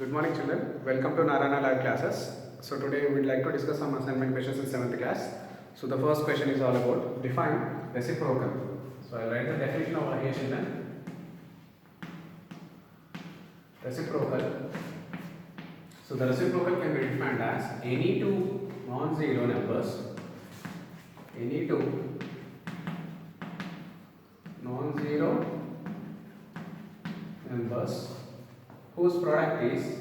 Good morning, children. Welcome to Narayana Live classes. So today we would like to discuss some assignment questions in 7th class. So the first question is all about define reciprocal. So I'll write the definition over here, children. Reciprocal. So the reciprocal can be defined as any two non-zero numbers. Any two non-zero numbers whose product is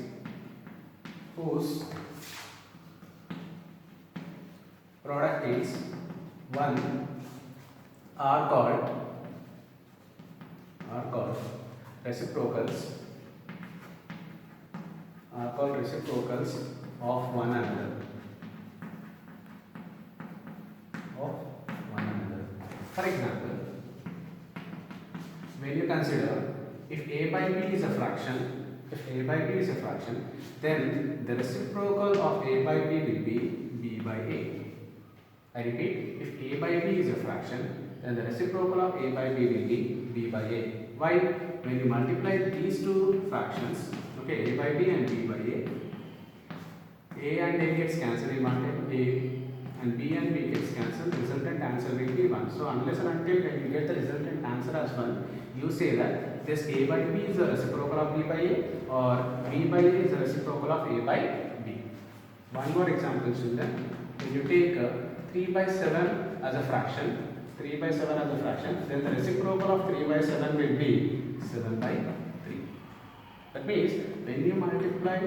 1 are called reciprocals of one another. For example, when you consider if a by b is a fraction, then the reciprocal of a by b will be b by a. I repeat, if a by b is a fraction, then the reciprocal of a by b will be b by a. Why? When you multiply these two fractions, okay, a by b and b by a and a gets cancelled, you multiply a and b gets cancelled, resultant answer will be 1. So unless and until when you get the resultant answer as 1, you say that this a by b is the reciprocal of b by a or b by a is the reciprocal of a by b. One more example, children. When you take 3 by 7 as a fraction, then the reciprocal of 3 by 7 will be 7 by 3. That means when you multiply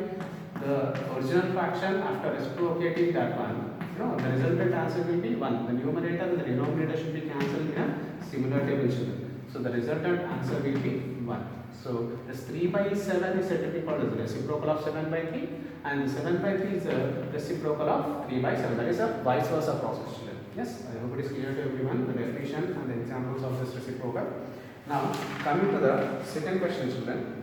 the original fraction after reciprocating that one, the resultant answer will be 1. The numerator and the denominator should be cancelled in a similar table, children. So the resultant answer will be 1. So this 3 by 7 is said to be called as the reciprocal of 7 by 3, and 7 by 3 is the reciprocal of 3 by 7. That is a vice versa process, children. Yes, I hope it is clear to everyone, the definition and the examples of this reciprocal. Now, coming to the second question, children.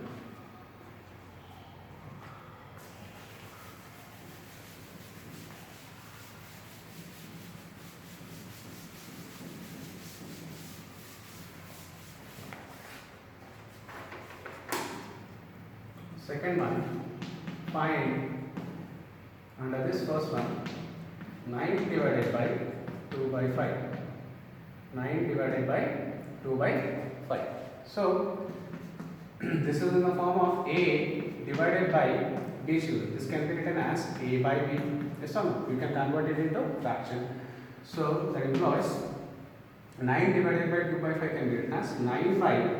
Second one, find under this first one 9 divided by 2 by 5. 9 divided by 2 by 5. So this is in the form of a divided by b, children. This can be written as a by b. Yes or no? You can convert it into fraction. So that implies 9 divided by 2 by 5 can be written as 9 by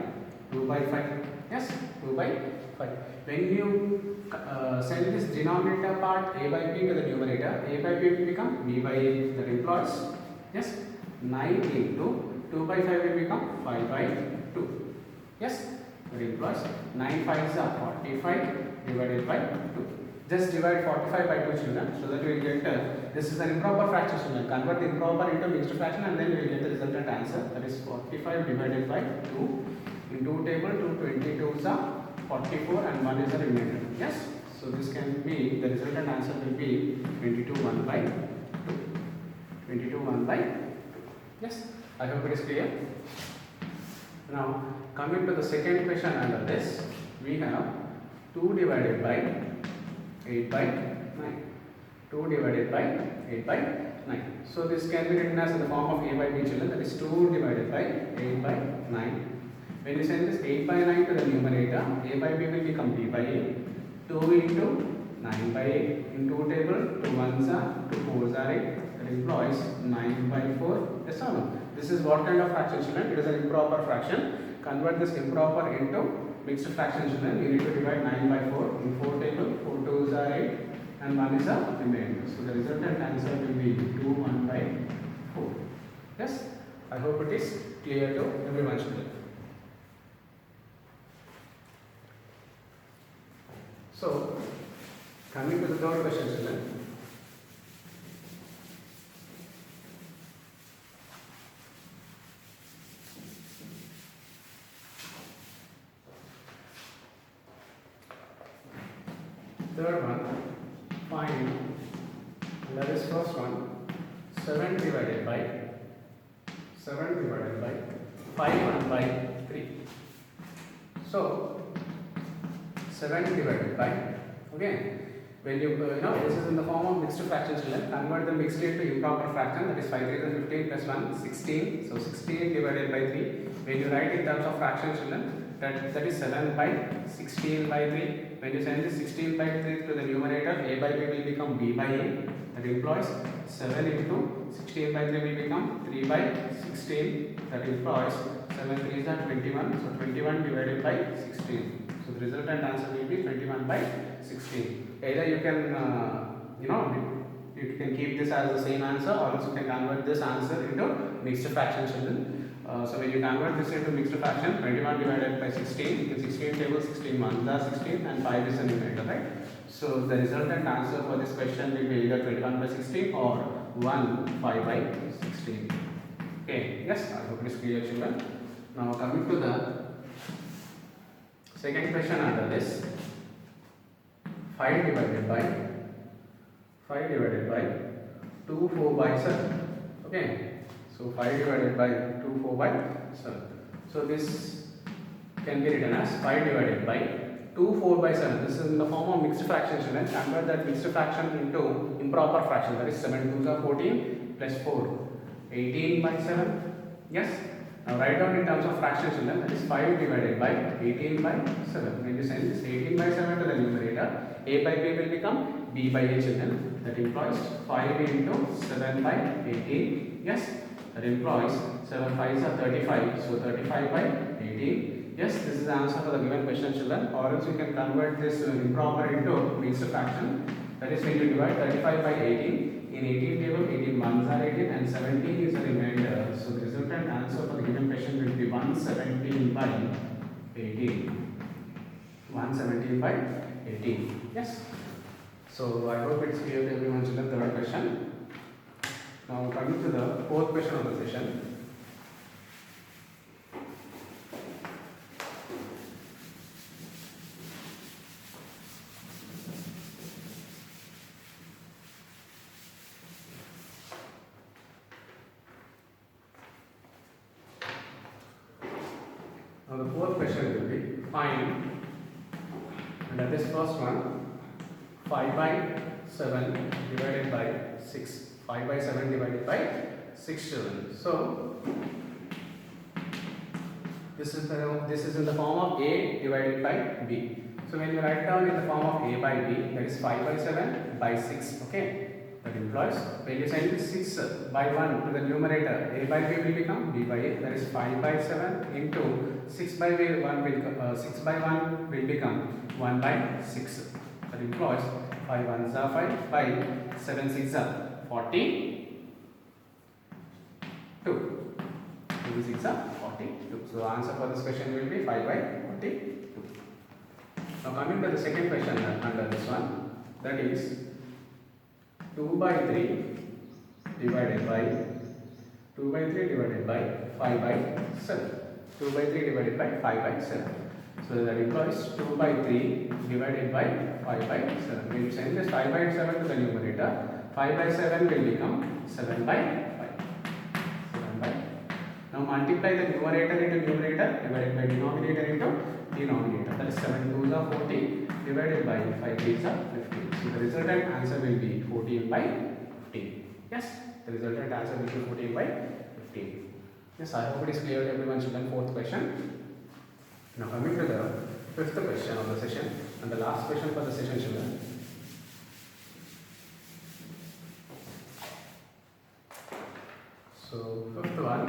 2 by 5. Yes, 2 by 5. When you send this denominator part a by b to the numerator, a by b will become b by a. That implies, yes, 9 into 2 by 5 will become 5 by 2. Yes, that implies 9 5s are 45 divided by 2. Just divide 45 by 2, children, so that you will get this is an improper fraction, children. Convert the improper into mixed fraction and then you will get the resultant answer. That is 45 divided by 2. In 2 table, 2 22s are 44 and 1 is the remainder. Yes, so this can be, the resultant answer will be 22 1 by 2. 22 1 by 2. Yes, I hope it is clear. Now, coming to the second question under this, we have 2 divided by 8 by 9. 2 divided by 8 by 9. So this can be written as in the form of a by b, children. That is 2 divided by 8 by 9. When you send this 8 by 9 to the numerator, a by b will become b by a. 2 into 9 by 8. In 2 table, 2 1s are, 2 4s are 8. That employs 9 by 4. Yes or no? This is what kind of fraction, children? It is an improper fraction. Convert this improper into mixed fraction, children. You need to divide 9 by 4. In 4 table, 4 2s are 8 and 1 is a remainder. So the resultant answer will be 2 1 by 4. Yes? I hope it is clear to everyone, children. So, coming to the third question, children. Third one, find, that is first one, 7 divided by 5 1 by 3. So 7 divided by Okay. When you this is in the form of mixed fractions, children. Convert the mixed into improper fraction. That is 5 3 is 15 plus 1 16. So 16 divided by 3. When you write in terms of fractions, children, that is 7 by 16 by 3. When you send this 16 by 3 to the numerator, a by b will become b by a. That implies 7 into 16 by 3 will become 3 by 16. That implies 7 3 is 21. So 21 divided by 16. So the resultant answer will be 21 by 16. Either you can you can keep this as the same answer, or else you can convert this answer into mixed fraction, children. So when you convert this into mixed fraction, 21 divided by 16, in 16 table 16 1s are 16 and 5 is the numerator, right? So the resultant answer for this question will be either 21 by 16 or 1 5 by 16. Okay, yes, I hope it is clear, children. Now coming to the second question under this, 5 divided by 2 4 by 7. Okay, so 5 divided by 2 4 by 7. So this can be written as 5 divided by 2 4 by 7. This is in the form of mixed fraction, children. Convert that mixed fraction into improper fraction. That is 7 2s are 14 plus 4 18 by 7. Yes. Now write down in terms of fraction, children. That is 5 divided by 18 by 7. When you send this 18 by 7 to the numerator, a by b will become b by a, children. That implies 5 into 7 by 18. Yes. That implies 7 5s are 35. So 35 by 18. Yes. This is the answer for the given question, children. Or else you can convert this improper into mixed fraction. That is when you divide 35 by 18. In 18 table, 18 1s are 18 and 17 is the remainder. So the resultant answer for the given question will be 117 by 18. 117 by 18. Yes. So I hope it's clear to everyone, children. Third question. Now coming to the fourth question of the session. Now the fourth question will be find, under this first one, 5 by 7 divided by 6. 5 by 7 divided by 6, children. So this is in the form of a divided by b. So when you write down in the form of a by b, that is 5 by 7 by 6. Okay. That implies when you send 6 by 1 to the numerator, a by b will become b by a. That is 5 by 7 into 6 by 1 will 6 by 1 will become 1 by 6. That implies 5 1s are 5 by 7 6 are 42. 2 6 are 42. So the answer for this question will be 5 by 42. Now coming to the second question under this one, that is 2 by 3 divided by 5 by 7. 2 by 3 divided by 5 by 7. So that implies 2 by 3 divided by 5 by 7. When you send this 5 by 7 to the numerator, 5 by 7 will become 7 by 5. 7 by. Now multiply the numerator into numerator divided by denominator into denominator. That is 7 2s are 14 divided by 5 3s are 15. So the resultant answer will be 14 by 15. Yes, the resultant answer will be 14 by 15. Yes, I hope it is clear to everyone, children. Fourth question. Now coming to the fifth question of the session and the last question for the session, children. So fifth one.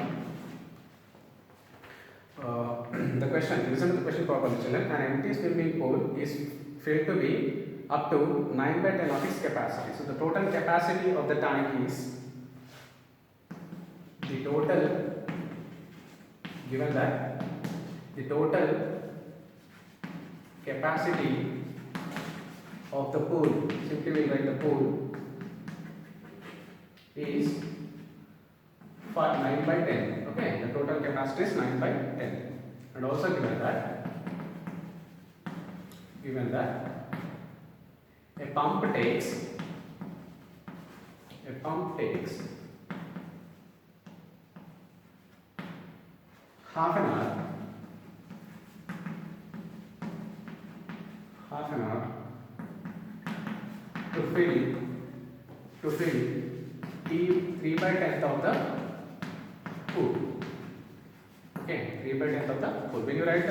The question, listen to the question properly, children. An empty swimming pool is filled to be up to 9 by 10 of its capacity. So the total capacity of the tank is the total, given that the total capacity of the pool, simply we write the pool, is 9 by 10. Okay, the total capacity is 9 by 10. And also given that a pump takes half an hour fill t 3 by 10th of the pool. Okay, 3 by 10th of the pool. When you write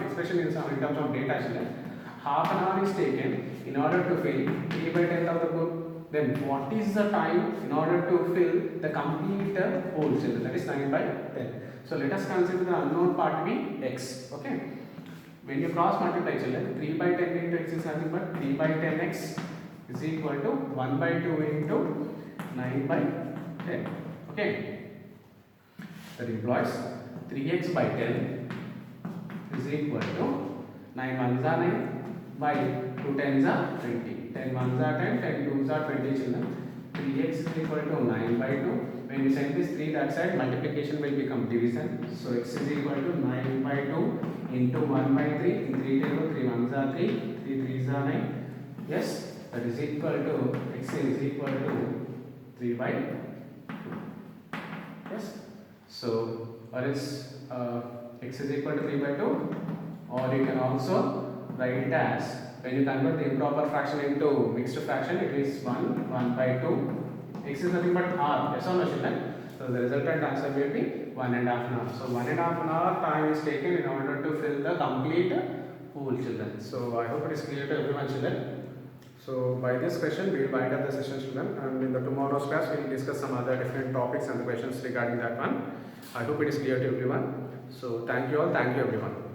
expression in terms of data, actually, half an hour is taken in order to fill 3 by 10th of the pool. Then what is the time in order to fill the complete pool? Children, that is 9 by 10. So let us consider the unknown part to be x. Okay. When you cross multiply, children, 3 by 10 into x is nothing but 3 by 10x is equal to 1 by 2 into 9 by 10. Okay. That implies 3x by 10 is equal to 9 ones are 9 by 2 tens are 20. 10 ones are 10, 10 twos are 20, children. 3x is equal to 9 by 2. When you send this 3 that side, multiplication will become division. So x is equal to 9 by 2 into 1 by 3. In 3 table, 3 ones are 3, 3 threes are 9. Yes, that is equal to, x is equal to 3 by 2. Yes, so or is x is equal to 3 by 2, or you can also write it as, when you convert the improper fraction into mixed fraction, it is 1 by 2. X is nothing but r. Yes or no, children? So the resultant answer will be 1.5 hour. So 1.5 hour time is taken in order to fill the complete pool, children. So I hope it is clear to everyone, children. So by this question we will wind up the session, children, and in the tomorrow's class we will discuss some other different topics and the questions regarding that one. I hope it is clear to everyone. So thank you all, thank you everyone.